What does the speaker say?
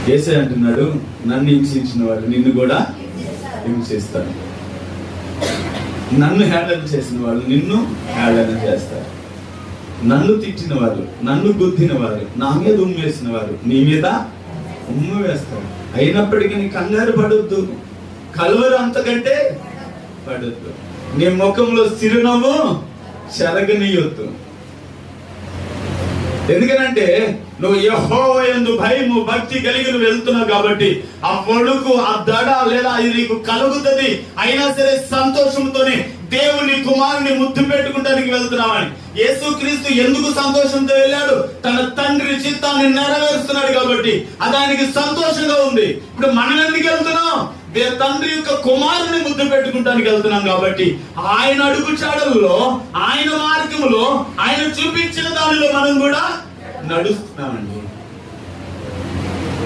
యేసయ్య అంటున్నాడు, నన్ను హింసించిన వారు నిన్ను కూడా హింసిస్తారు, నన్ను హేళన చేసిన వాళ్ళు నిన్ను హేళన చేస్తారు, నన్ను తిట్టిన వారు, నన్ను గుద్దిన వారు, నా మీద ఉమ్మేసిన వారు నీ మీద ఉమ్ము వేస్తారు. అయినప్పటికీ నీ కంగారు పడొద్దు, కలువరు అంతకంటే పడొద్దు, నీ ముఖంలో చిరునవ్వు చెరగనీయొద్దు. ఎందుకనంటే నువ్వు యెహోవా యందు భయము భక్తి కలిగి నువ్వు వెళ్తున్నావు కాబట్టి ఆ వణుకు, ఆ దడ లేదా ఇది నీకు కలుగుతుంది. అయినా సరే సంతోషంతోనే దేవుని కుమారుని ముద్దు పెట్టుకుంటానికి వెళ్తున్నామని. యేసుక్రీస్తు ఎందుకు సంతోషంతో వెళ్ళాడు? తన తండ్రి చిత్తాన్ని నెరవేరుస్తున్నాడు కాబట్టి దానికి సంతోషంగా ఉంది. ఇప్పుడు మనం ఎందుకు వెళ్తున్నాం? తండ్రి యొక్క కుమారుని ముద్దు పెట్టుకుంటానికి వెళ్తున్నాం కాబట్టి ఆయన అడుగు చాడల్లో, ఆయన మార్గంలో, ఆయన చూపించిన దానిలో మనం కూడా నడుస్తున్నామండి.